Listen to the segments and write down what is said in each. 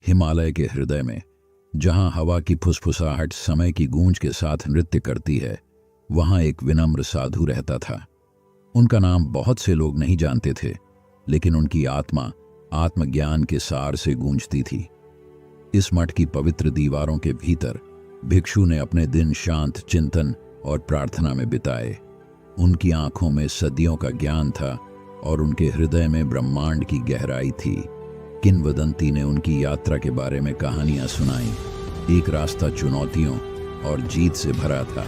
हिमालय के हृदय में, जहां हवा की फुसफुसाहट समय की गूंज के साथ नृत्य करती है, वहां एक विनम्र साधु रहता था। उनका नाम बहुत से लोग नहीं जानते थे, लेकिन उनकी आत्मा आत्मज्ञान के सार से गूंजती थी। इस मठ की पवित्र दीवारों के भीतर भिक्षु ने अपने दिन शांत चिंतन और प्रार्थना में बिताए। उनकी आंखों में सदियों का ज्ञान था और उनके हृदय में ब्रह्मांड की गहराई थी। किंवदंती ने उनकी यात्रा के बारे में कहानियां सुनाई। एक रास्ता चुनौतियों और जीत से भरा था,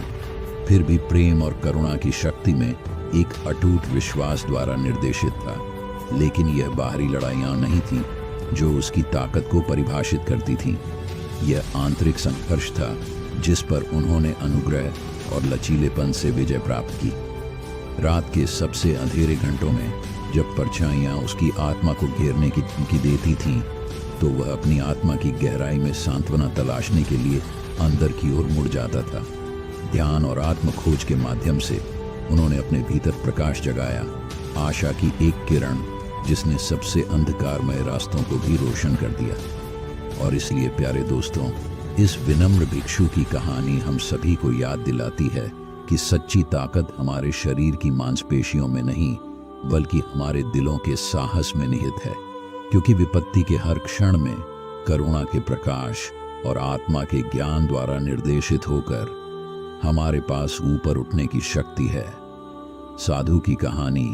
फिर भी प्रेम और करुणा की शक्ति में एक अटूट विश्वास द्वारा निर्देशित था। लेकिन यह बाहरी लड़ाइयां नहीं थी जो उसकी ताकत को परिभाषित करती थीं। यह आंतरिक संघर्ष था जिस पर उन्होंने अनुग्रह और लचीलेपन से विजय प्राप्त की। रात के सबसे अंधेरे घंटों में जब परछाइयां उसकी आत्मा को घेरने की धमकी देती थीं, तो वह अपनी आत्मा की गहराई में सांत्वना तलाशने के लिए अंदर की ओर मुड़ जाता था। ध्यान और आत्म खोज के माध्यम से उन्होंने अपने भीतर प्रकाश जगाया, आशा की एक किरण जिसने सबसे अंधकारमय रास्तों को भी रोशन कर दिया। और इसलिए प्यारे दोस्तों, इस विनम्र भिक्षु की कहानी हम सभी को याद दिलाती है कि सच्ची ताकत हमारे शरीर की मांसपेशियों में नहीं, बल्कि हमारे दिलों के साहस में निहित है। क्योंकि विपत्ति के हर क्षण में करुणा के प्रकाश और आत्मा के ज्ञान द्वारा निर्देशित होकर हमारे पास ऊपर उठने की शक्ति है। साधु की कहानी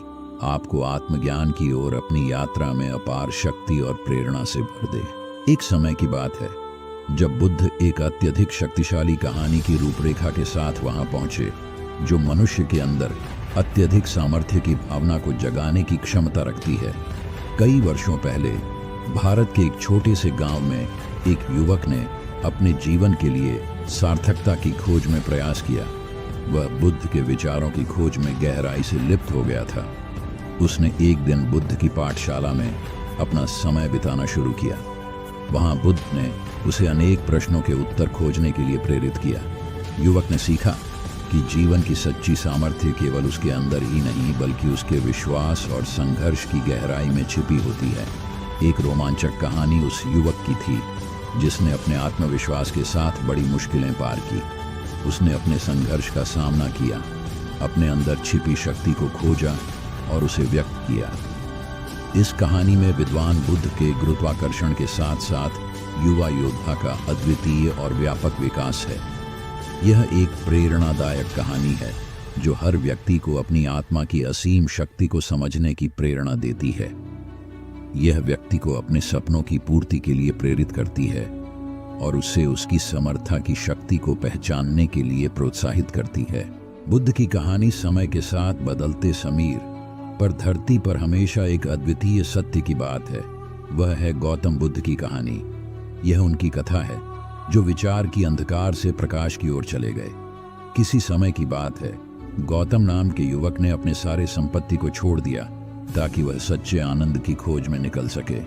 आपको आत्मज्ञान की ओर अपनी यात्रा में अपार शक्ति और प्रेरणा से भर दे। एक समय की बात है जब बुद्ध एक अत्यधिक शक्तिशाली कहानी की रूपरेखा के साथ वहां पहुंचे, जो मनुष्य के अंदर अत्यधिक सामर्थ्य की भावना को जगाने की क्षमता रखती है। कई वर्षों पहले भारत के एक छोटे से गांव में एक युवक ने अपने जीवन के लिए सार्थकता की खोज में प्रयास किया। वह बुद्ध के विचारों की खोज में गहराई से लिप्त हो गया था। उसने एक दिन बुद्ध की पाठशाला में अपना समय बिताना शुरू किया। वहां बुद्ध ने उसे अनेक प्रश्नों के उत्तर खोजने के लिए प्रेरित किया। युवक ने सीखा कि जीवन की सच्ची सामर्थ्य केवल उसके अंदर ही नहीं, बल्कि उसके विश्वास और संघर्ष की गहराई में छिपी होती है। एक रोमांचक कहानी उस युवक की थी जिसने अपने आत्मविश्वास के साथ बड़ी मुश्किलें पार की। उसने अपने संघर्ष का सामना किया, अपने अंदर छिपी शक्ति को खोजा और उसे व्यक्त किया। इस कहानी में विद्वान बुद्ध के गुरुत्वाकर्षण के साथ साथ युवा योद्धा का अद्वितीय और व्यापक विकास है। यह एक प्रेरणादायक कहानी है जो हर व्यक्ति को अपनी आत्मा की असीम शक्ति को समझने की प्रेरणा देती है। यह व्यक्ति को अपने सपनों की पूर्ति के लिए प्रेरित करती है और उसे उसकी समर्था की शक्ति को पहचानने के लिए प्रोत्साहित करती है। बुद्ध की कहानी समय के साथ बदलते समीर पर धरती पर हमेशा एक अद्वितीय सत्य की बात है। वह है गौतम बुद्ध की कहानी। यह उनकी कथा है जो विचार की अंधकार से प्रकाश की ओर चले गए। किसी समय की बात है, गौतम नाम के युवक ने अपने सारे संपत्ति को छोड़ दिया ताकि वह सच्चे आनंद की खोज में निकल सके।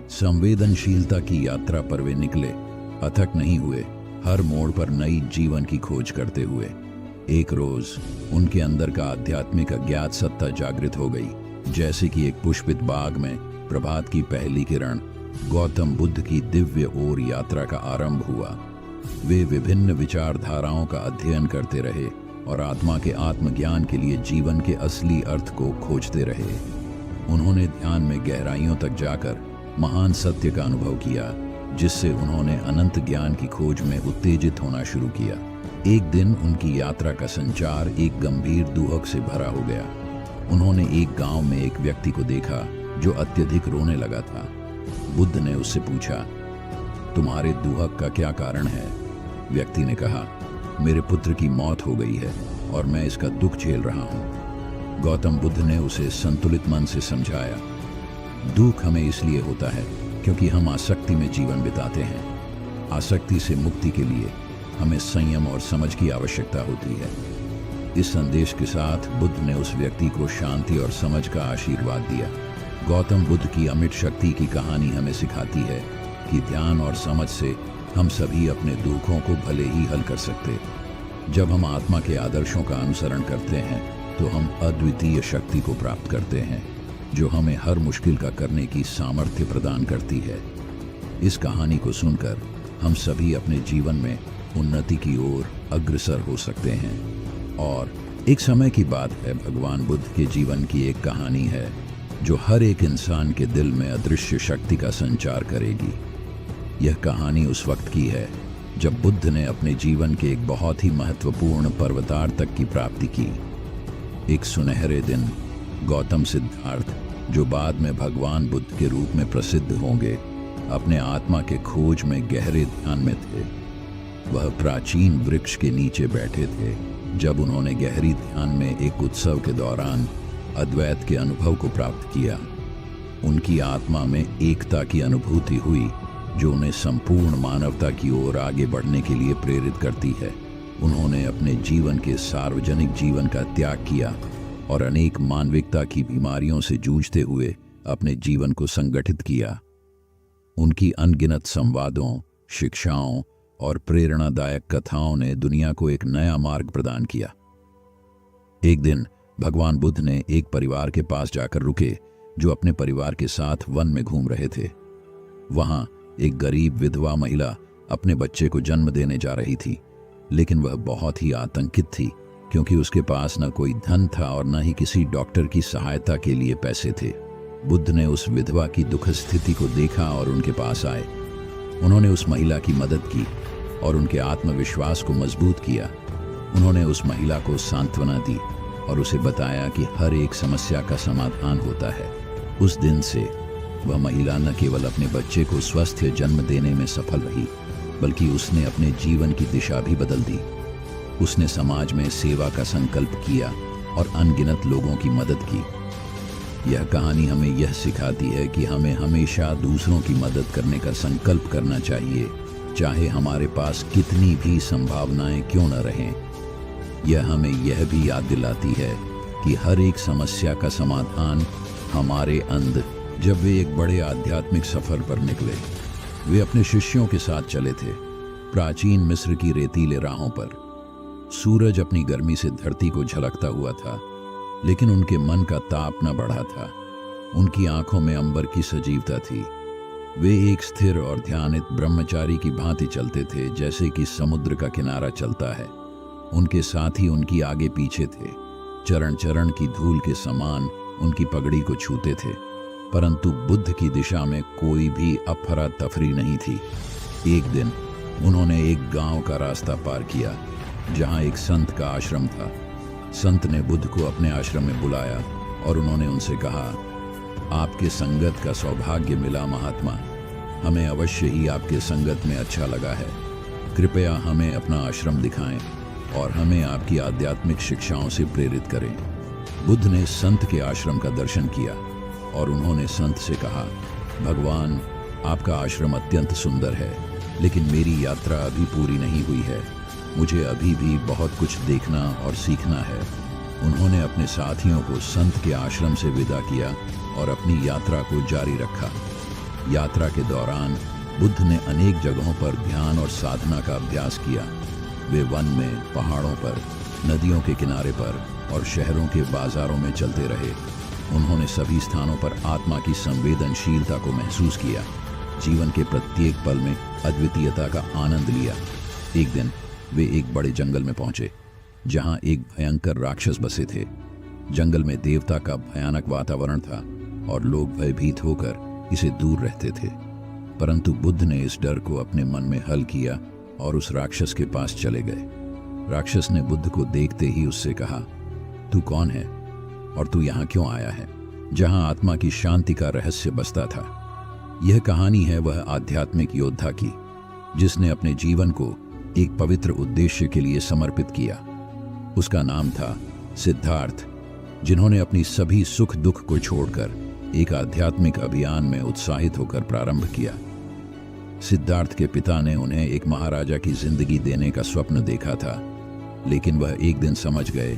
संवेदनशीलता की यात्रा पर वे निकले, अथक नहीं हुए, हर मोड़ पर नई जीवन की खोज करते हुए। एक रोज उनके अंदर का आध्यात्मिक अज्ञात सत्ता जागृत हो गई। जैसे कि एक पुष्पित बाग में प्रभात की पहली किरण, गौतम बुद्ध की दिव्य ओर यात्रा का आरंभ हुआ। वे विभिन्न विचारधाराओं का अध्ययन करते रहे और आत्मा के आत्मज्ञान के लिए जीवन के असली अर्थ को खोजते रहे। उन्होंने ध्यान में गहराइयों तक जाकर महान सत्य का अनुभव किया, जिससे उन्होंने अनंत ज्ञान की खोज में उत्तेजित होना शुरू किया। एक दिन उनकी यात्रा का संचार एक गंभीर दुहक से भरा हो गया। उन्होंने एक गांव में एक व्यक्ति को देखा जो अत्यधिक रोने लगा था। बुद्ध ने उससे पूछा, तुम्हारे दुहक का क्या कारण है? व्यक्ति ने कहा, मेरे पुत्र की मौत हो गई है और मैं इसका दुख झेल रहा हूँ। गौतम बुद्ध ने उसे संतुलित मन से समझाया, दुख हमें इसलिए होता है क्योंकि हम आसक्ति में जीवन बिताते हैं। आसक्ति से मुक्ति के लिए हमें संयम और समझ की आवश्यकता होती है। इस संदेश के साथ बुद्ध ने उस व्यक्ति को शांति और समझ का आशीर्वाद दिया। गौतम बुद्ध की अमिट शक्ति की कहानी हमें सिखाती है कि ध्यान और समझ से हम सभी अपने दुखों को भले ही हल कर सकते। जब हम आत्मा के आदर्शों का अनुसरण करते हैं तो हम अद्वितीय शक्ति को प्राप्त करते हैं, जो हमें हर मुश्किल का करने की सामर्थ्य प्रदान करती है। इस कहानी को सुनकर हम सभी अपने जीवन में उन्नति की ओर अग्रसर हो सकते हैं। और एक समय की बात है, भगवान बुद्ध के जीवन की एक कहानी है जो हर एक इंसान के दिल में अदृश्य शक्ति का संचार करेगी। यह कहानी उस वक्त की है जब बुद्ध ने अपने जीवन के एक बहुत ही महत्वपूर्ण पर्वतार तक की प्राप्ति की। एक सुनहरे दिन गौतम सिद्धार्थ, जो बाद में भगवान बुद्ध के रूप में प्रसिद्ध होंगे, अपने आत्मा के खोज में गहरे ध्यान में थे। वह प्राचीन वृक्ष के नीचे बैठे थे जब उन्होंने गहरी ध्यान में एक उत्सव के दौरान अद्वैत के अनुभव को प्राप्त किया। उनकी आत्मा में एकता की अनुभूति हुई जो उन्हें संपूर्ण मानवता की ओर आगे बढ़ने के लिए प्रेरित करती है। उन्होंने अपने जीवन के सार्वजनिक जीवन का त्याग किया और अनेक मानविकता की बीमारियों से जूझते हुए अपने जीवन को संगठित किया। उनकी अनगिनत संवादों, शिक्षाओं और प्रेरणादायक कथाओं ने दुनिया को एक नया मार्ग प्रदान किया। एक दिन भगवान बुद्ध ने एक परिवार के पास जाकर रुके जो अपने परिवार के साथ वन में घूम रहे थे। वहां एक गरीब विधवा महिला अपने बच्चे को जन्म देने जा रही थी, लेकिन वह बहुत ही आतंकित थी क्योंकि उसके पास न कोई धन था और न ही किसी डॉक्टर की सहायता के लिए पैसे थे। बुद्ध ने उस विधवा की दुखद स्थिति को देखा और उनके पास आए। उन्होंने उस महिला की मदद की और उनके आत्मविश्वास को मजबूत किया। उन्होंने उस महिला को सांत्वना दी और उसे बताया कि हर एक समस्या का समाधान होता है। उस दिन से वह महिला न केवल अपने बच्चे को स्वस्थ जन्म देने में सफल रही, बल्कि उसने अपने जीवन की दिशा भी बदल दी। उसने समाज में सेवा का संकल्प किया और अनगिनत लोगों की मदद की। यह कहानी हमें यह सिखाती है कि हमें हमेशा दूसरों की मदद करने का संकल्प करना चाहिए, चाहे हमारे पास कितनी भी संभावनाएं क्यों न रहें। यह हमें यह भी याद दिलाती है कि हर एक समस्या का समाधान हमारे अंदर। जब वे एक बड़े आध्यात्मिक सफर पर निकले, वे अपने शिष्यों के साथ चले थे, प्राचीन मिस्र की रेतीले राहों पर। सूरज अपनी गर्मी से धरती को झलकता हुआ था, लेकिन उनके मन का ताप न बढ़ा था। उनकी आंखों में अंबर की सजीवता थी। वे एक स्थिर और ध्यानित ब्रह्मचारी की भांति चलते थे, जैसे कि समुद्र का किनारा चलता है। उनके साथी उनकी आगे पीछे थे, चरण चरण की धूल के समान उनकी पगड़ी को छूते थे, परंतु बुद्ध की दिशा में कोई भी अफरा तफरी नहीं थी। एक दिन उन्होंने एक गांव का रास्ता पार किया जहां एक संत का आश्रम था। संत ने बुद्ध को अपने आश्रम में बुलाया और उन्होंने उनसे कहा, आपके संगत का सौभाग्य मिला महात्मा। हमें अवश्य ही आपके संगत में अच्छा लगा है। कृपया हमें अपना आश्रम दिखाएं और हमें आपकी आध्यात्मिक शिक्षाओं से प्रेरित करें। बुद्ध ने संत के आश्रम का दर्शन किया और उन्होंने संत से कहा, भगवान, आपका आश्रम अत्यंत सुंदर है, लेकिन मेरी यात्रा अभी पूरी नहीं हुई है। मुझे अभी भी बहुत कुछ देखना और सीखना है। उन्होंने अपने साथियों को संत के आश्रम से विदा किया और अपनी यात्रा को जारी रखा। यात्रा के दौरान बुद्ध ने अनेक जगहों पर ध्यान और साधना का अभ्यास किया। वे वन में, पहाड़ों पर, नदियों के किनारे पर और शहरों के बाजारों में चलते रहे। उन्होंने सभी स्थानों पर आत्मा की संवेदनशीलता को महसूस किया, जीवन के प्रत्येक पल में अद्वितीयता का आनंद लिया। एक दिन वे एक बड़े जंगल में पहुंचे जहां एक भयंकर राक्षस बसे थे। जंगल में देवता का भयानक वातावरण था और लोग भयभीत होकर इसे दूर रहते थे, परंतु बुद्ध ने इस डर को अपने मन में हल किया और उस राक्षस के पास चले गए। राक्षस ने बुद्ध को देखते ही उससे कहा, तू कौन है और तू यहाँ क्यों आया है, जहां आत्मा की शांति का रहस्य बसता था। यह कहानी है वह आध्यात्मिक योद्धा की जिसने अपने जीवन को एक पवित्र उद्देश्य के लिए समर्पित किया। उसका नाम था सिद्धार्थ, जिन्होंने अपनी सभी सुख दुख को छोड़कर एक आध्यात्मिक अभियान में उत्साहित होकर प्रारंभ किया। सिद्धार्थ के पिता ने उन्हें एक महाराजा की जिंदगी देने का स्वप्न देखा था, लेकिन वह एक दिन समझ गए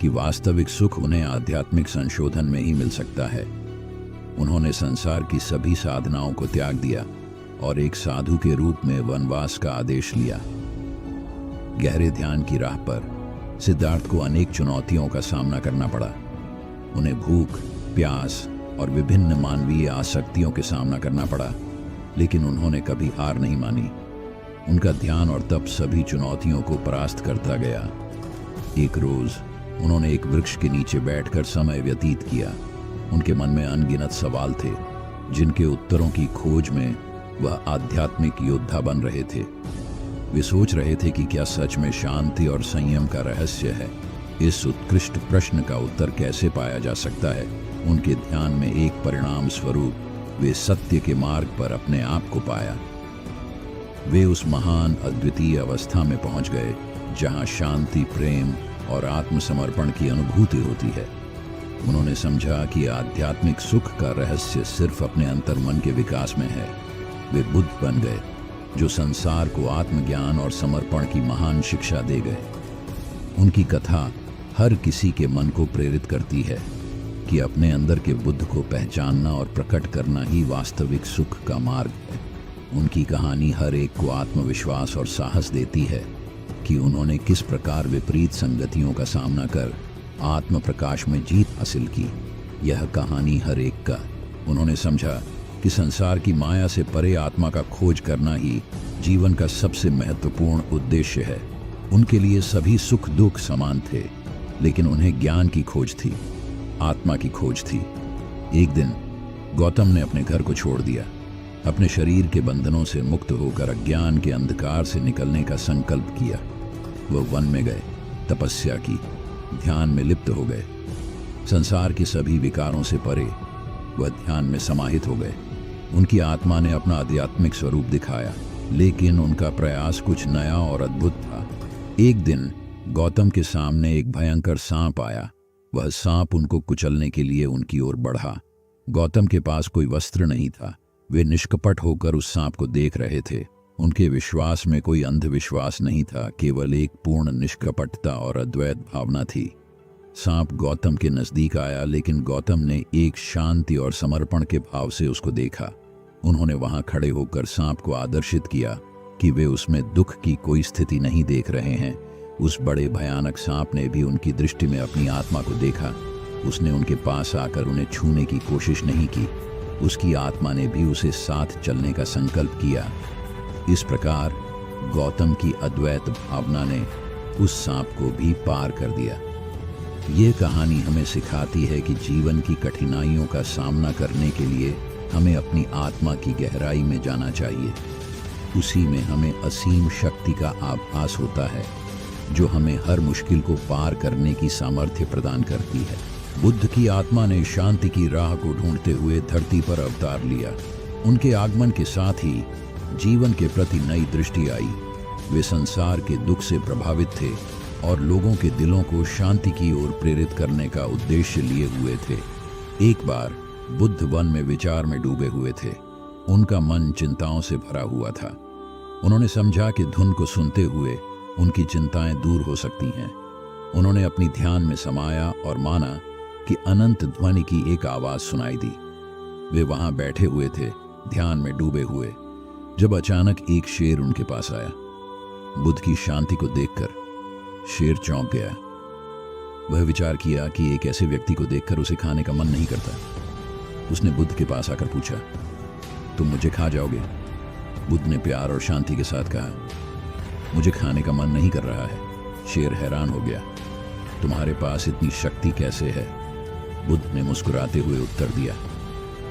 कि वास्तविक सुख उन्हें आध्यात्मिक संशोधन में ही मिल सकता है। उन्होंने संसार की सभी साधनाओं को त्याग दिया और एक साधु के रूप में वनवास का आदेश लिया। गहरे ध्यान की राह पर सिद्धार्थ को अनेक चुनौतियों का सामना करना पड़ा। उन्हें भूख, प्यास और विभिन्न मानवीय आसक्तियों के सामना करना पड़ा। लेकिन उन्होंने कभी हार नहीं मानी। उनका ध्यान और तप सभी चुनौतियों को परास्त करता गया। एक रोज उन्होंने एक वृक्ष के नीचे बैठकर समय व्यतीत किया। उनके मन में अनगिनत सवाल थे, जिनके उत्तरों की खोज में वह आध्यात्मिक योद्धा बन रहे थे। वे सोच रहे थे कि क्या सच में शांति और संयम का रहस्य है। इस उत्कृष्ट प्रश्न का उत्तर कैसे पाया जा सकता है। उनके ध्यान में एक परिणाम स्वरूप वे सत्य के मार्ग पर अपने आप को पाया। वे उस महान अद्वितीय अवस्था में पहुंच गए जहां शांति, प्रेम और आत्मसमर्पण की अनुभूति होती है। उन्होंने समझा कि आध्यात्मिक सुख का रहस्य सिर्फ अपने अंतर्मन के विकास में है। वे बुद्ध बन गए, जो संसार को आत्मज्ञान और समर्पण की महान शिक्षा दे गए। उनकी कथा हर किसी के मन को प्रेरित करती है कि अपने अंदर के बुद्ध को पहचानना और प्रकट करना ही वास्तविक सुख का मार्ग है। उनकी कहानी हर एक को आत्मविश्वास और साहस देती है कि उन्होंने किस प्रकार विपरीत संगतियों का सामना कर आत्म प्रकाश में जीत हासिल की। यह कहानी हर एक का। उन्होंने समझा कि संसार की माया से परे आत्मा का खोज करना ही जीवन का सबसे महत्वपूर्ण उद्देश्य है। उनके लिए सभी सुख दुख समान थे, लेकिन उन्हें ज्ञान की खोज थी, आत्मा की खोज थी। एक दिन गौतम ने अपने घर को छोड़ दिया। अपने शरीर के बंधनों से मुक्त होकर अज्ञान के अंधकार से निकलने का संकल्प किया। वह वन में गए, तपस्या की, ध्यान में लिप्त हो गए। संसार के सभी विकारों से परे वह ध्यान में समाहित हो गए। उनकी आत्मा ने अपना आध्यात्मिक स्वरूप दिखाया, लेकिन उनका प्रयास कुछ नया और अद्भुत था। एक दिन गौतम के सामने एक भयंकर सांप आया। वह सांप उनको कुचलने के लिए उनकी ओर बढ़ा। गौतम के पास कोई वस्त्र नहीं था। वे निष्कपट होकर उस सांप को देख रहे थे। उनके विश्वास में कोई अंधविश्वास नहीं था, केवल एक पूर्ण निष्कपटता और अद्वैत भावना थी। सांप गौतम के नजदीक आया, लेकिन गौतम ने एक शांति और समर्पण के भाव से उसको देखा। उन्होंने वहां खड़े होकर सांप को आदर्शित किया कि वे उसमें दुख की कोई स्थिति नहीं देख रहे हैं। उस बड़े भयानक सांप ने भी उनकी दृष्टि में अपनी आत्मा को देखा। उसने उनके पास आकर उन्हें छूने की कोशिश नहीं की। उसकी आत्मा ने भी उसे साथ चलने का संकल्प किया। इस प्रकार गौतम की अद्वैत भावना ने उस सांप को भी पार कर दिया। ये कहानी हमें सिखाती है कि जीवन की कठिनाइयों का सामना करने के लिए हमें अपनी आत्मा की गहराई में जाना चाहिए। उसी में हमें असीम शक्ति का आभास होता है, जो हमें हर मुश्किल को पार करने की सामर्थ्य प्रदान करती है। बुद्ध की आत्मा ने शांति की राह को ढूंढते हुए धरती पर अवतार लिया। उनके आगमन के साथ ही जीवन के प्रति नई दृष्टि आई। वे संसार के दुख से प्रभावित थे और लोगों के दिलों को शांति की ओर प्रेरित करने का उद्देश्य लिए हुए थे। एक बार बुद्ध वन में विचार में डूबे हुए थे। उनका मन चिंताओं से भरा हुआ था। उन्होंने समझा कि धुन को सुनते हुए उनकी चिंताएं दूर हो सकती हैं। उन्होंने अपनी ध्यान में समाया और माना कि अनंत ध्वनि की एक आवाज सुनाई दी। वे वहां बैठे हुए थे, ध्यान में डूबे हुए, जब अचानक एक शेर उनके पास आया। बुद्ध की शांति को देखकर शेर चौंक गया। वह विचार किया कि एक ऐसे व्यक्ति को देखकर उसे खाने का मन नहीं करता। उसने बुद्ध के पास आकर पूछा, तुम मुझे खा जाओगे? बुद्ध ने प्यार और शांति के साथ कहा, मुझे खाने का मन नहीं कर रहा है। शेर हैरान हो गया, तुम्हारे पास इतनी शक्ति कैसे है? बुद्ध ने मुस्कुराते हुए उत्तर दिया,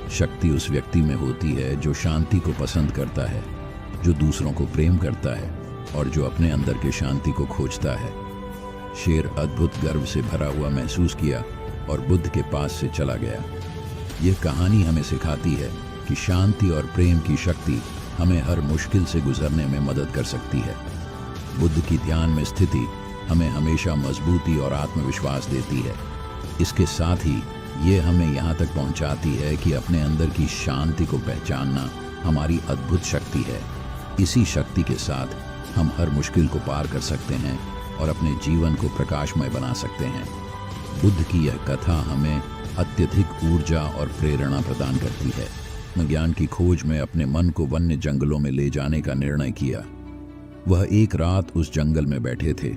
शक्ति उस व्यक्ति में होती है जो शांति को पसंद करता है, जो दूसरों को प्रेम करता है और जो अपने अंदर के शांति को खोजता है। शेर अद्भुत गर्व से भरा हुआ महसूस किया और बुद्ध के पास से चला गया। यह कहानी हमें सिखाती है कि शांति और प्रेम की शक्ति हमें हर मुश्किल से गुजरने में मदद कर सकती है। बुद्ध की ध्यान में स्थिति हमें हमेशा मजबूती और आत्मविश्वास देती है। इसके साथ ही ये हमें यहाँ तक पहुँचाती है कि अपने अंदर की शांति को पहचानना हमारी अद्भुत शक्ति है। इसी शक्ति के साथ हम हर मुश्किल को पार कर सकते हैं और अपने जीवन को प्रकाशमय बना सकते हैं। बुद्ध की यह कथा हमें अत्यधिक ऊर्जा और प्रेरणा प्रदान करती है। मैं ज्ञान की खोज में अपने मन को वन्य जंगलों में ले जाने का निर्णय किया। वह एक रात उस जंगल में बैठे थे,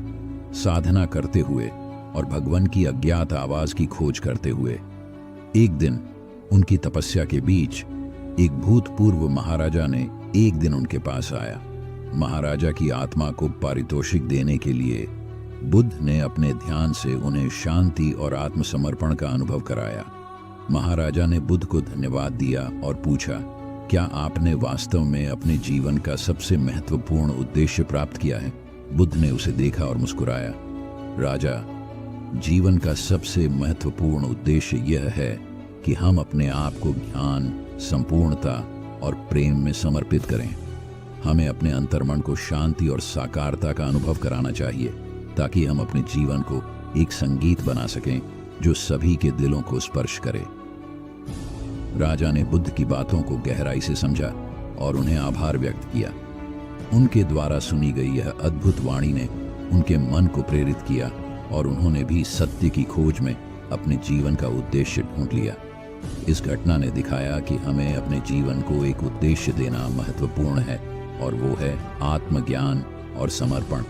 साधना करते हुए और भगवान की अज्ञात आवाज की खोज करते हुए। एक दिन उनकी तपस्या के बीच एक भूतपूर्व महाराजा ने एक दिन उनके पास आया। महाराजा की आत्मा को पारितोषिक देने के लिए बुद्ध ने अपने ध्यान से उन्हें शांति और आत्मसमर्पण का अनुभव कराया। महाराजा ने बुद्ध को धन्यवाद दिया और पूछा, क्या आपने वास्तव में अपने जीवन का सबसे महत्वपूर्ण उद्देश्य प्राप्त किया है? बुद्ध ने उसे देखा और मुस्कुराया। राजा, जीवन का सबसे महत्वपूर्ण उद्देश्य यह है कि हम अपने आप को ज्ञान, संपूर्णता और प्रेम में समर्पित करें। हमें अपने अंतर्मन को शांति और साकारता का अनुभव कराना चाहिए ताकि हम अपने जीवन को एक संगीत बना सकें जो सभी के दिलों को स्पर्श करे। राजा ने बुद्ध की बातों को गहराई से समझा और उन्हें आभार व्यक्त किया। उनके द्वारा सुनी गई यह अद्भुत वाणी ने उनके मन को प्रेरित किया और उन्होंने भी सत्य की खोज में अपने जीवन का उद्देश्य ढूंढ लिया। इस घटना ने दिखाया कि हमें अपने जीवन को एक उद्देश्य देना महत्वपूर्ण है और वो है आत्मज्ञान और समर्पण।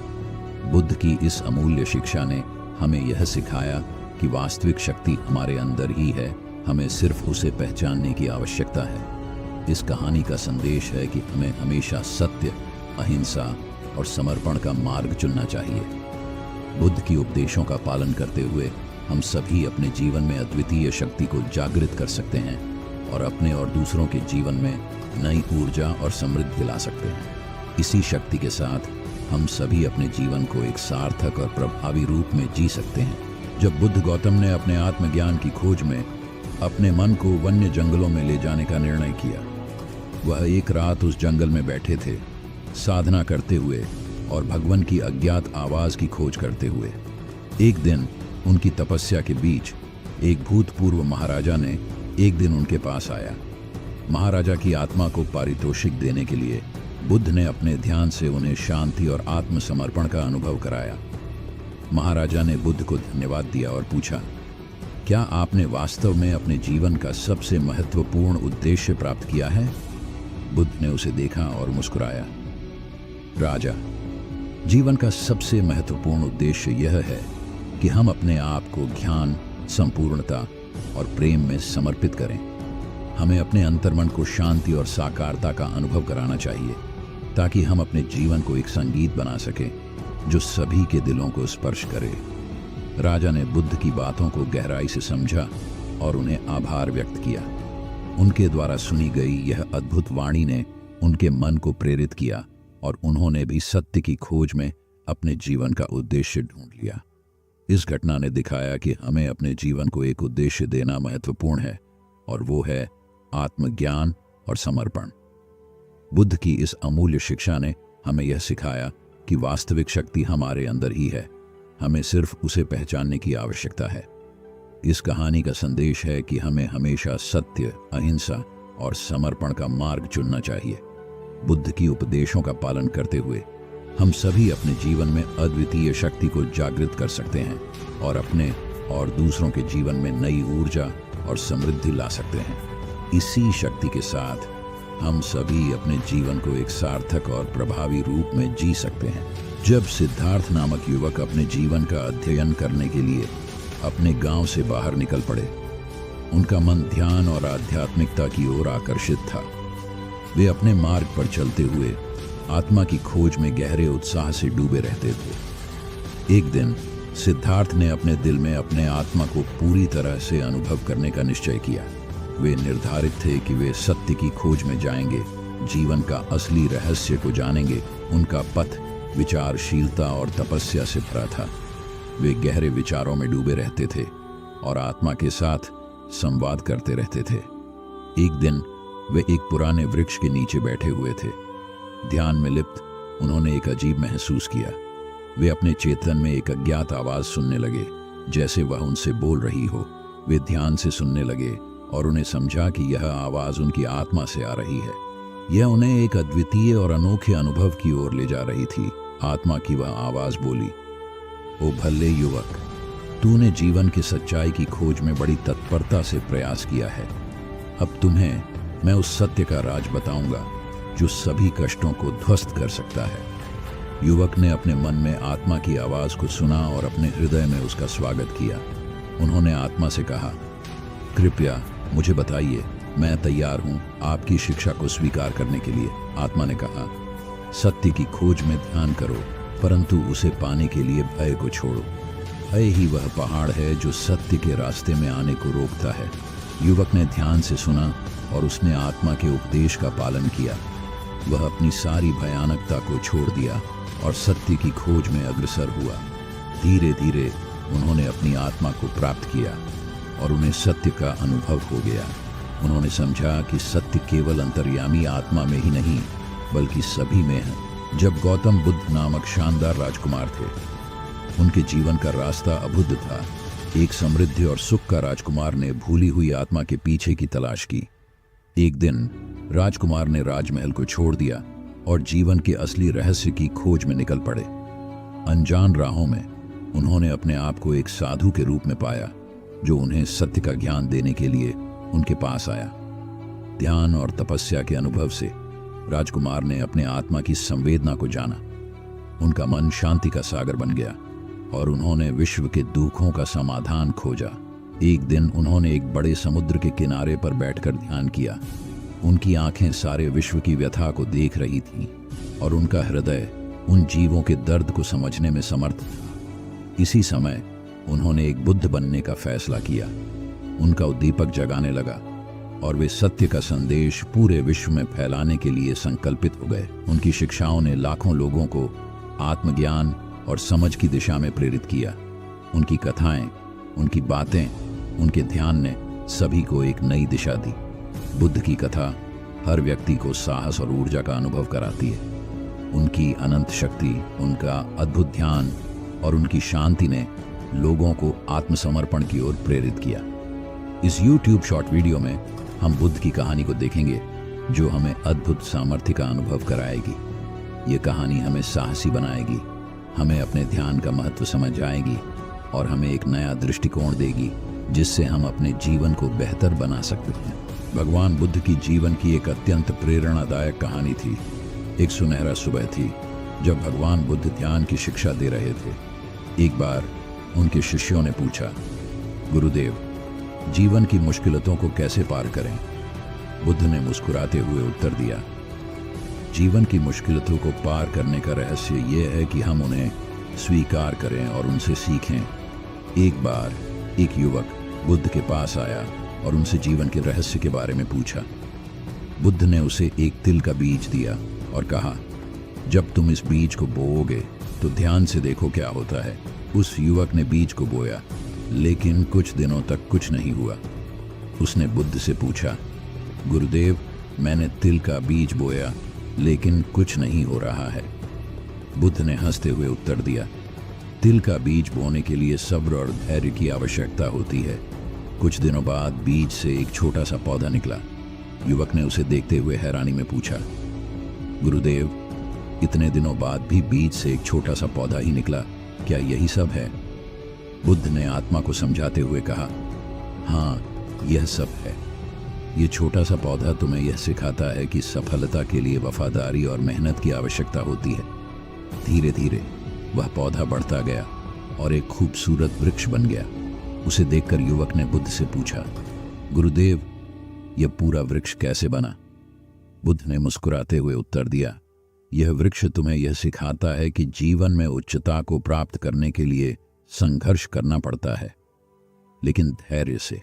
बुद्ध की इस अमूल्य शिक्षा ने हमें यह सिखाया कि वास्तविक शक्ति हमारे अंदर ही है, हमें सिर्फ उसे पहचानने की आवश्यकता है। इस कहानी का संदेश है कि हमें हमेशा सत्य, अहिंसा और समर्पण का मार्ग चुनना चाहिए। बुद्ध की उपदेशों का पालन करते हुए हम सभी अपने जीवन में अद्वितीय शक्ति को जागृत कर सकते हैं और अपने और दूसरों के जीवन में नई ऊर्जा और समृद्धि ला सकते हैं। इसी शक्ति के साथ हम सभी अपने जीवन को एक सार्थक और प्रभावी रूप में जी सकते हैं। जब बुद्ध गौतम ने अपने आत्मज्ञान की खोज में अपने मन को वन्य जंगलों में ले जाने का निर्णय किया, वह एक रात उस जंगल में बैठे थे, साधना करते हुए और भगवान की अज्ञात आवाज की खोज करते हुए। एक दिन उनकी तपस्या के बीच एक भूतपूर्व महाराजा ने एक दिन उनके पास आया। महाराजा की आत्मा को पारितोषिक देने के लिए बुद्ध ने अपने ध्यान से उन्हें शांति और आत्मसमर्पण का अनुभव कराया। महाराजा ने बुद्ध को धन्यवाद दिया और पूछा, क्या आपने वास्तव में अपने जीवन का सबसे महत्वपूर्ण उद्देश्य प्राप्त किया है? बुद्ध ने उसे देखा और मुस्कुराया। राजा, जीवन का सबसे महत्वपूर्ण उद्देश्य यह है कि हम अपने आप को ज्ञान, संपूर्णता और प्रेम में समर्पित करें। हमें अपने अंतर्मन को शांति और साकारता का अनुभव कराना चाहिए ताकि हम अपने जीवन को एक संगीत बना सकें जो सभी के दिलों को स्पर्श करे। राजा ने बुद्ध की बातों को गहराई से समझा और उन्हें आभार व्यक्त किया। उनके द्वारा सुनी गई यह अद्भुत वाणी ने उनके मन को प्रेरित किया और उन्होंने भी सत्य की खोज में अपने जीवन का उद्देश्य ढूंढ लिया। इस घटना ने दिखाया कि हमें अपने जीवन को एक उद्देश्य देना महत्वपूर्ण है और वो है आत्मज्ञान और समर्पण। बुद्ध की इस अमूल्य शिक्षा ने हमें यह सिखाया कि वास्तविक शक्ति हमारे अंदर ही है, हमें सिर्फ उसे पहचानने की आवश्यकता है। इस कहानी का संदेश है कि हमें हमेशा सत्य, अहिंसा और समर्पण का मार्ग चुनना चाहिए। बुद्ध की उपदेशों का पालन करते हुए हम सभी अपने जीवन में अद्वितीय शक्ति को जागृत कर सकते हैं और अपने और दूसरों के जीवन में नई ऊर्जा और समृद्धि ला सकते हैं। इसी शक्ति के साथ हम सभी अपने जीवन को एक सार्थक और प्रभावी रूप में जी सकते हैं। जब सिद्धार्थ नामक युवक अपने जीवन का अध्ययन करने के लिए अपने गांव से बाहर निकल पड़े, उनका मन ध्यान और आध्यात्मिकता की ओर आकर्षित था। वे अपने मार्ग पर चलते हुए आत्मा की खोज में गहरे उत्साह से डूबे रहते थे। एक दिन सिद्धार्थ ने अपने दिल में अपने आत्मा को पूरी तरह से अनुभव करने का निश्चय किया। वे निर्धारित थे कि वे सत्य की खोज में जाएंगे, जीवन का असली रहस्य को जानेंगे। उनका पथ विचारशीलता और तपस्या से भरा था। वे गहरे विचारों में डूबे रहते थे और आत्मा के साथ संवाद करते रहते थे। एक दिन वे एक पुराने वृक्ष के नीचे बैठे हुए थे। ध्यान में लिप्त उन्होंने एक अजीब महसूस किया। वे अपने चेतन में एक अज्ञात आवाज सुनने लगे, जैसे वह उनसे बोल रही हो। वे ध्यान से सुनने लगे और उन्हें समझा कि यह आवाज उनकी आत्मा से आ रही है। यह उन्हें एक अद्वितीय और अनोखे अनुभव की ओर ले जा रही थी। आत्मा की वह आवाज बोली, ओ भल्ले युवक, तूने जीवन की सच्चाई की खोज में बड़ी तत्परता से प्रयास किया है। अब तुम्हें मैं उस सत्य का राज बताऊंगा जो सभी कष्टों को ध्वस्त कर सकता है। युवक ने अपने मन में आत्मा की आवाज को सुना और अपने हृदय में उसका स्वागत किया। उन्होंने आत्मा से कहा, कृपया मुझे बताइए मैं तैयार हूं आपकी शिक्षा को स्वीकार करने के लिए, आत्मा ने कहा। सत्य की खोज में ध्यान करो, परंतु उसे पाने के लिए भय को छोड़ो। भय ही वह पहाड़ है जो सत्य के रास्ते में आने को रोकता है। युवक ने ध्यान से सुना और उसने आत्मा के उपदेश का पालन किया। वह अपनी सारी भयानकता को छोड़ दिया और सत्य की खोज में अग्रसर हुआ। धीरे धीरे उन्होंने अपनी आत्मा को प्राप्त किया और उन्हें सत्य का अनुभव हो गया। उन्होंने समझा कि सत्य केवल अंतर्यामी आत्मा में ही नहीं बल्कि सभी में है। जब गौतम बुद्ध नामक शानदार राजकुमार थे, उनके जीवन का रास्ता अभुद्ध था। एक समृद्धि और सुख का राजकुमार ने भूली हुई आत्मा के पीछे की तलाश की। एक दिन राजकुमार ने राजमहल को छोड़ दिया और जीवन के असली रहस्य की खोज में निकल पड़े। अनजान राहों में उन्होंने अपने आप को एक साधु के रूप में पाया जो उन्हें सत्य का ज्ञान देने के लिए उनके पास आया। ध्यान और तपस्या के अनुभव से राजकुमार ने अपने आत्मा की संवेदना को जाना। उनका मन शांति का सागर बन गया और उन्होंने विश्व के दुखों का समाधान खोजा। एक दिन उन्होंने एक बड़े समुद्र के किनारे पर बैठकर ध्यान किया। उनकी आंखें सारे विश्व की व्यथा को देख रही थीं और उनका हृदय उन जीवों के दर्द को समझने में समर्थ था। इसी समय उन्होंने एक बुद्ध बनने का फैसला किया। उनका उद्दीपक जगाने लगा और वे सत्य का संदेश पूरे विश्व में फैलाने के लिए संकल्पित हो गए। उनकी शिक्षाओं ने लाखों लोगों को आत्मज्ञान और समझ की दिशा में प्रेरित किया। उनकी कथाएं, उनकी बातें, उनके ध्यान ने सभी को एक नई दिशा दी। बुद्ध की कथा हर व्यक्ति को साहस और ऊर्जा का अनुभव कराती है। उनकी अनंत शक्ति, उनका अद्भुत ध्यान और उनकी शांति ने लोगों को आत्मसमर्पण की ओर प्रेरित किया। इस YouTube शॉर्ट वीडियो में हम बुद्ध की कहानी को देखेंगे जो हमें अद्भुत सामर्थ्य का अनुभव कराएगी। ये कहानी हमें साहसी बनाएगी, हमें अपने ध्यान का महत्व समझ आएगी और हमें एक नया दृष्टिकोण देगी जिससे हम अपने जीवन को बेहतर बना सकते हैं। भगवान बुद्ध की जीवन की एक अत्यंत प्रेरणादायक कहानी थी। एक सुनहरा सुबह थी जब भगवान बुद्ध ध्यान की शिक्षा दे रहे थे। एक बार उनके शिष्यों ने पूछा, गुरुदेव, जीवन की मुश्किलों को कैसे पार करें? बुद्ध ने मुस्कुराते हुए उत्तर दिया, जीवन की मुश्किलों को पार करने का रहस्य ये है कि हम उन्हें स्वीकार करें और उनसे सीखें। एक बार एक युवक बुद्ध के पास आया और उनसे जीवन के रहस्य के बारे में पूछा। बुद्ध ने उसे एक तिल का बीज दिया और कहा, जब तुम इस बीज को बोओगे तो ध्यान से देखो क्या होता है। उस युवक ने बीज को बोया, लेकिन कुछ दिनों तक कुछ नहीं हुआ। उसने बुद्ध से पूछा, गुरुदेव, मैंने तिल का बीज बोया लेकिन कुछ नहीं हो रहा है। बुद्ध ने हंसते हुए उत्तर दिया, तिल का बीज बोने के लिए सब्र और धैर्य की आवश्यकता होती है। कुछ दिनों बाद बीज से एक छोटा सा पौधा निकला। युवक ने उसे देखते हुए हैरानी में पूछा, गुरुदेव, इतने दिनों बाद भी बीज से एक छोटा सा पौधा ही निकला, क्या यही सब है? बुद्ध ने आत्मा को समझाते हुए कहा, हाँ, यह सब है। ये छोटा सा पौधा तुम्हें यह सिखाता है कि सफलता के लिए वफादारी और मेहनत की आवश्यकता होती है। धीरे धीरे वह पौधा बढ़ता गया और एक खूबसूरत वृक्ष बन गया। उसे देखकर युवक ने बुद्ध से पूछा, गुरुदेव, यह पूरा वृक्ष कैसे बना? बुद्ध ने मुस्कुराते हुए उत्तर दिया, यह वृक्ष तुम्हें यह सिखाता है कि जीवन में उच्चता को प्राप्त करने के लिए संघर्ष करना पड़ता है, लेकिन धैर्य से।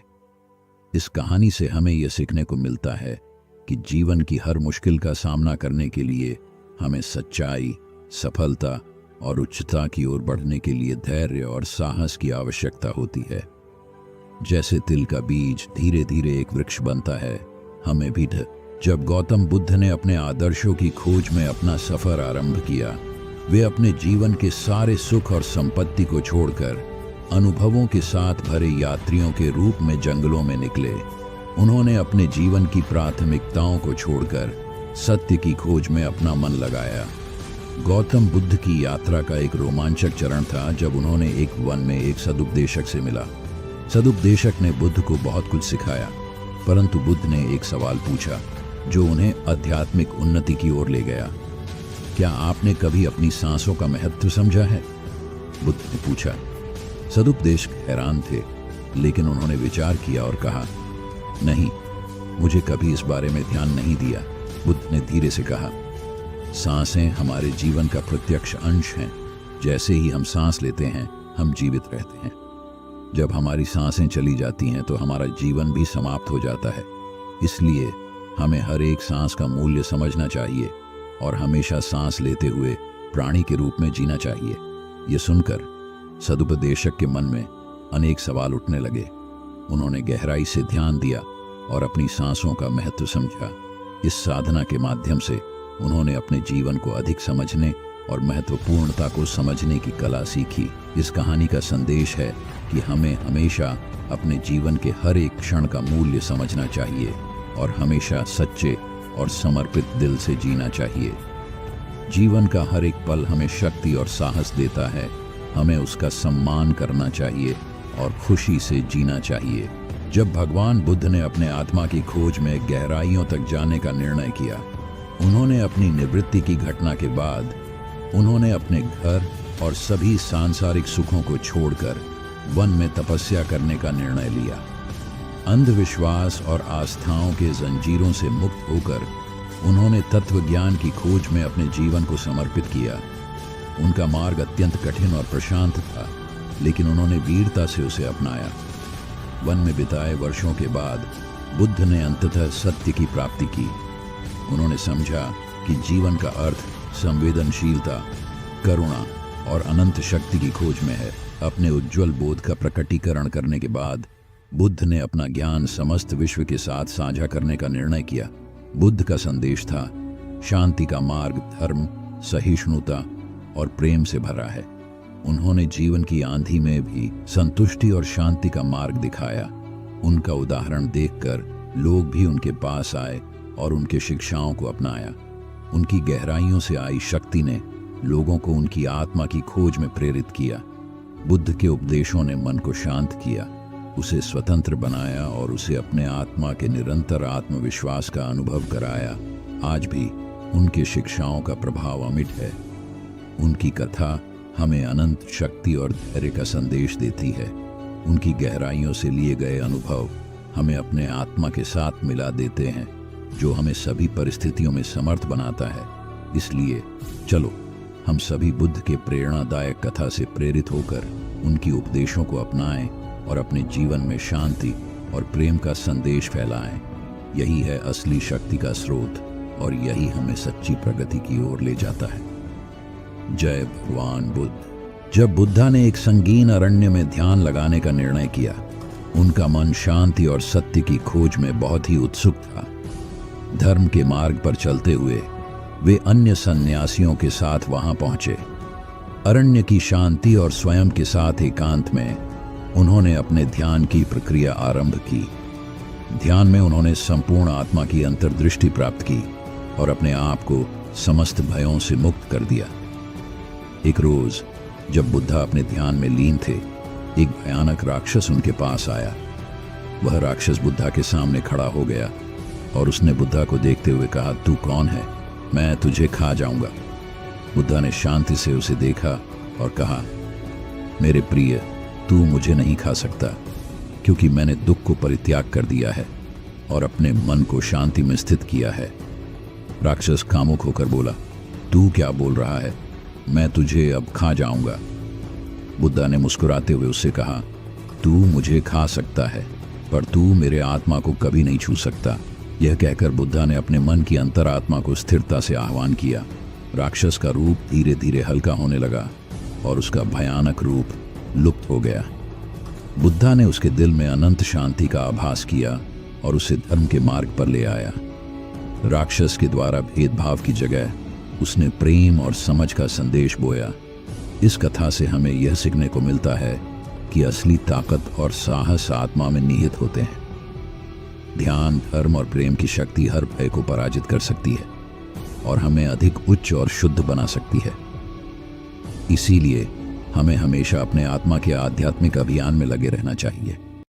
इस कहानी से हमें यह सीखने को मिलता है कि जीवन की हर मुश्किल का सामना करने के लिए हमें सच्चाई, सफलता और उच्चता की ओर बढ़ने के लिए धैर्य और साहस की आवश्यकता होती है। जैसे तिल का बीज धीरे धीरे एक वृक्ष बनता है, हमें भी जब गौतम बुद्ध ने अपने आदर्शों की खोज में अपना सफर आरंभ किया, वे अपने जीवन के सारे सुख और संपत्ति को छोड़कर अनुभवों के साथ भरे यात्रियों के रूप में जंगलों में निकले। उन्होंने अपने जीवन की प्राथमिकताओं को छोड़कर सत्य की खोज में अपना मन लगाया। गौतम बुद्ध की यात्रा का एक रोमांचक चरण था जब उन्होंने एक वन में एक सदुपदेशक से मिला। सदुपदेशक ने बुद्ध को बहुत कुछ सिखाया, परंतु बुद्ध ने एक सवाल पूछा जो उन्हें आध्यात्मिक उन्नति की ओर ले गया। क्या आपने कभी अपनी सांसों का महत्व समझा है? बुद्ध ने पूछा। सदुपदेशक हैरान थे, लेकिन उन्होंने विचार किया और कहा, नहीं, मुझे कभी इस बारे में ध्यान नहीं दिया। बुद्ध ने धीरे से कहा, सांसें हमारे जीवन का प्रत्यक्ष अंश हैं। जैसे ही हम सांस लेते हैं, हम जीवित रहते हैं। जब हमारी सांसें चली जाती हैं तो हमारा जीवन भी समाप्त हो जाता है। इसलिए हमें हर एक सांस का मूल्य समझना चाहिए और हमेशा सांस लेते हुए प्राणी के रूप में जीना चाहिए। ये सुनकर सदुपदेशक के मन में अनेक सवाल उठने लगे। उन्होंने गहराई से ध्यान दिया और अपनी सांसों का महत्व समझा। इस साधना के माध्यम से उन्होंने अपने जीवन को अधिक समझने और महत्वपूर्णता को समझने की कला सीखी। इस कहानी का संदेश है कि हमें हमेशा अपने जीवन के हर एक क्षण का मूल्य समझना चाहिए और हमेशा सच्चे और समर्पित दिल से जीना चाहिए। जीवन का हर एक पल हमें शक्ति और साहस देता है। हमें उसका सम्मान करना चाहिए और खुशी से जीना चाहिए। जब भगवान बुद्ध ने अपने आत्मा की खोज में गहराइयों तक जाने का निर्णय किया, उन्होंने अपनी निवृत्ति की घटना के बाद उन्होंने अपने घर और सभी सांसारिक सुखों को छोड़कर वन में तपस्या करने का निर्णय लिया। अंधविश्वास और आस्थाओं के जंजीरों से मुक्त होकर उन्होंने तत्व ज्ञान की खोज में अपने जीवन को समर्पित किया। उनका मार्ग अत्यंत कठिन और प्रशांत था, लेकिन उन्होंने वीरता से उसे अपनाया। वन में बिताए वर्षों के बाद बुद्ध ने अंततः सत्य की प्राप्ति की। उन्होंने समझा कि जीवन का अर्थ संवेदनशीलता, करुणा और अनंत शक्ति की खोज में है। अपने उज्जवल बोध का प्रकटीकरण करने के बाद बुद्ध ने अपना ज्ञान समस्त विश्व के साथ साझा करने का निर्णय किया। बुद्ध का संदेश था, शांति का मार्ग धर्म, सहिष्णुता और प्रेम से भरा है। उन्होंने जीवन की आंधी में भी संतुष्टि और शांति का मार्ग दिखाया। उनका उदाहरण देखकर लोग भी उनके पास आए और उनके शिक्षाओं को अपनाया। उनकी गहराइयों से आई शक्ति ने लोगों को उनकी आत्मा की खोज में प्रेरित किया। बुद्ध के उपदेशों ने मन को शांत किया, उसे स्वतंत्र बनाया और उसे अपने आत्मा के निरंतर आत्मविश्वास का अनुभव कराया। आज भी उनके शिक्षाओं का प्रभाव अमिट है। उनकी कथा हमें अनंत शक्ति और धैर्य का संदेश देती है। उनकी गहराइयों से लिए गए अनुभव हमें अपने आत्मा के साथ मिला देते हैं, जो हमें सभी परिस्थितियों में समर्थ बनाता है। इसलिए चलो हम सभी बुद्ध के प्रेरणादायक कथा से प्रेरित होकर उनकी उपदेशों को अपनाएं और अपने जीवन में शांति और प्रेम का संदेश फैलाएं। यही है असली शक्ति का स्रोत और यही हमें सच्ची प्रगति की ओर ले जाता है। जय भगवान बुद्ध। जब बुद्धा ने एक संगीन अरण्य में ध्यान लगाने का निर्णय किया, उनका मन शांति और सत्य की खोज में बहुत ही उत्सुक था। धर्म के मार्ग पर चलते हुए वे अन्य सन्यासियों के साथ वहां पहुंचे। अरण्य की शांति और स्वयं के साथ एकांत में उन्होंने अपने ध्यान की प्रक्रिया आरंभ की। ध्यान में उन्होंने संपूर्ण आत्मा की अंतर्दृष्टि प्राप्त की और अपने आप को समस्त भयों से मुक्त कर दिया। एक रोज जब बुद्धा अपने ध्यान में लीन थे, एक भयानक राक्षस उनके पास आया। वह राक्षस बुद्धा के सामने खड़ा हो गया और उसने बुद्धा को देखते हुए कहा, तू कौन है? मैं तुझे खा जाऊंगा। बुद्धा ने शांति से उसे देखा और कहा, मेरे प्रिय, तू मुझे नहीं खा सकता, क्योंकि मैंने दुख को परित्याग कर दिया है और अपने मन को शांति में स्थित किया है। राक्षस खामोश होकर बोला, तू क्या बोल रहा है? मैं तुझे अब खा जाऊंगा। बुद्धा ने मुस्कुराते हुए उससे कहा, तू मुझे खा सकता है, पर तू मेरे आत्मा को कभी नहीं छू सकता। यह कहकर बुद्धा ने अपने मन की अंतरात्मा को स्थिरता से आह्वान किया। राक्षस का रूप धीरे धीरे हल्का होने लगा और उसका भयानक रूप लुप्त हो गया। बुद्धा ने उसके दिल में अनंत शांति का आभास किया और उसे धर्म के मार्ग पर ले आया। राक्षस के द्वारा भेदभाव की जगह उसने प्रेम और समझ का संदेश बोया। इस कथा से हमें यह सीखने को मिलता है कि असली ताकत और साहस आत्मा में निहित होते हैं। ध्यान, धर्म और प्रेम की शक्ति हर भय को पराजित कर सकती है और हमें अधिक उच्च और शुद्ध बना सकती है। इसीलिए हमें हमेशा अपने आत्मा के आध्यात्मिक अभियान में लगे रहना चाहिए।